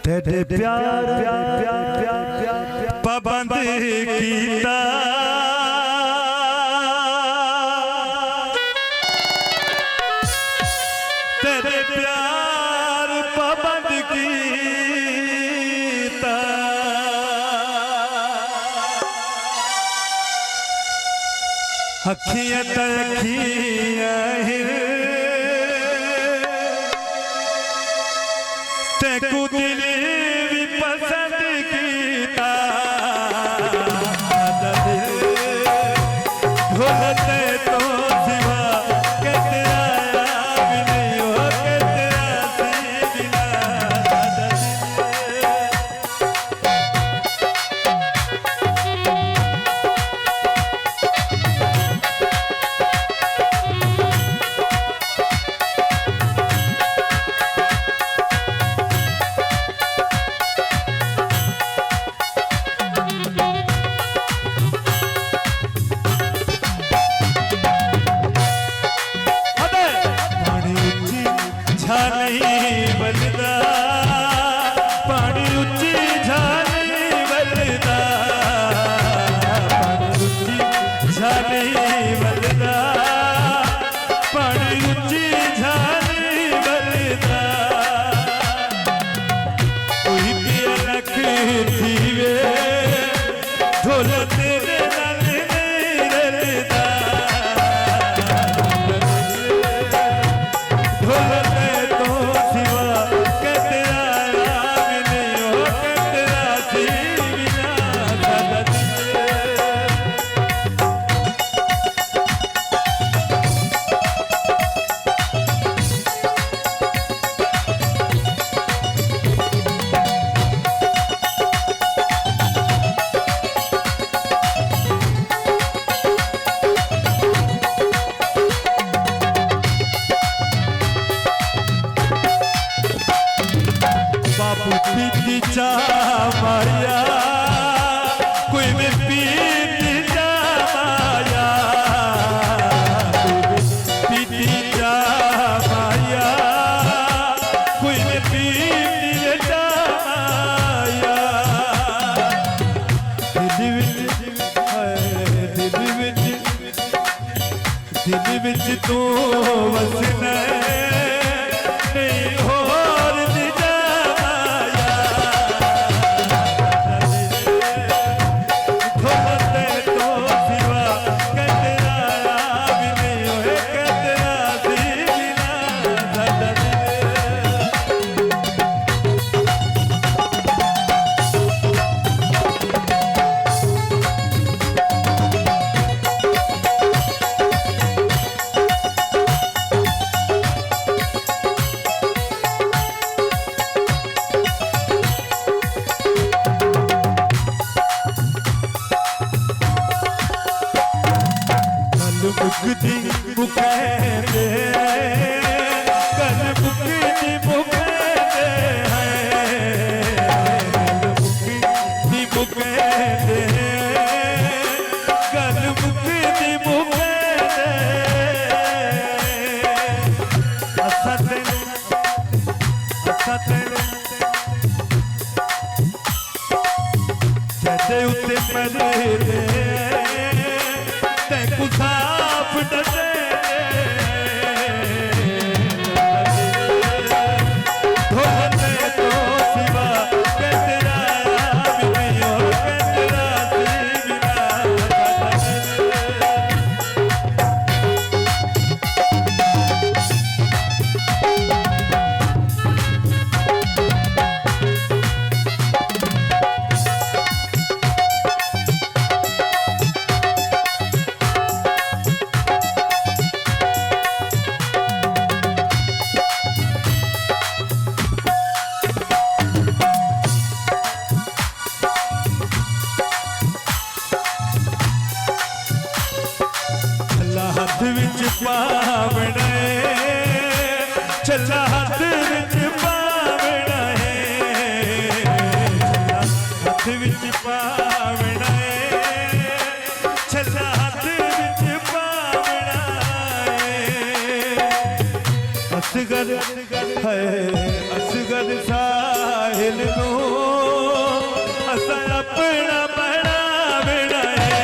तेरे प्यार पाबंद कीता तेरे प्यार पाबंद कीता अखियां तखियां तेकू दिल भी पसंद कीता ढोलते तो सिवा के तेरा भी नहीं हो के तेरा सी बिना बलदा पानी उच्ची झाली बलदा पानी उच्ची झाली बलदा पानी उच्ची झाली बलदा कोई पिया रख थीवे ढोल तेरे नाल नहीं रलदा पीती चा माया कोई में पीती चा माया पीती चा माया कोई में पीती चा माया दिल विच तू वसना नहीं होर दिजा बुकदी बुकेंदे कल बुकदी बुकेंदे बुकदी बुकेंदे कल बुकदी बुकेंदे असते जैसे उते मरे तेकू साफ डसे ढोलते तो सिवा के तेरा भी नहीं हो के तेरा सी बिना हाथ विच पावना चला हाथ विच पावना हाथ विच पावना चला हाथ विच पावना असगर है असगर साहिब दिल को असा अपना बना बनाए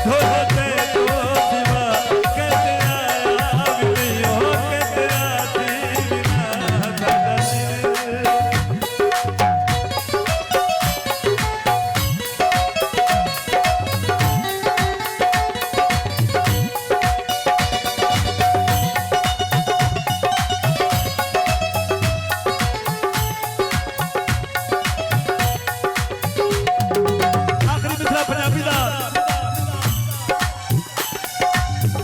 ढोलते तो सिवा के तेरा भी नहीं हो के तेरा सी बिना साडा दिल आखिरी मिसरा पंजाबी दा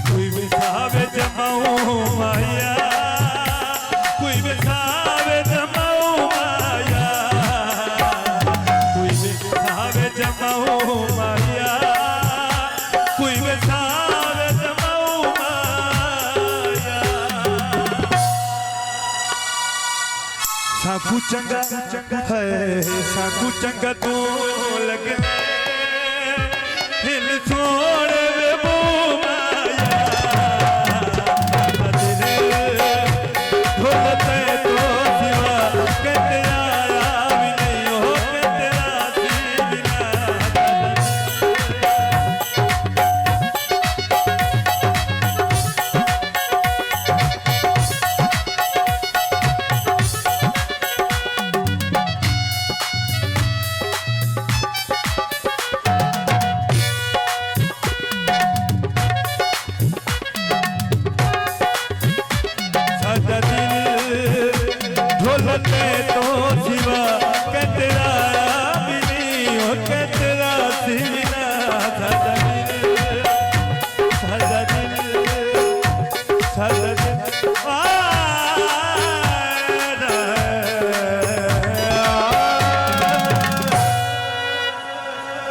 कोई विसावे जमाऊ माया कोई विसावे जमाऊ माया कोई विसावे जमाऊ माया कोई विसावे जमाऊ माया साकू चंगा है साकू चंगा तू लगने हिल छोड़ वे वो माया दिल ढोलते तो सिवा के तेरा भी नहीं हो के तेरा सी बिना साडा दिल ढोलते तो सिवा के तेरा भी नहीं हो के तेरा सी बिना साडा दिल साडा दिल साडा दिल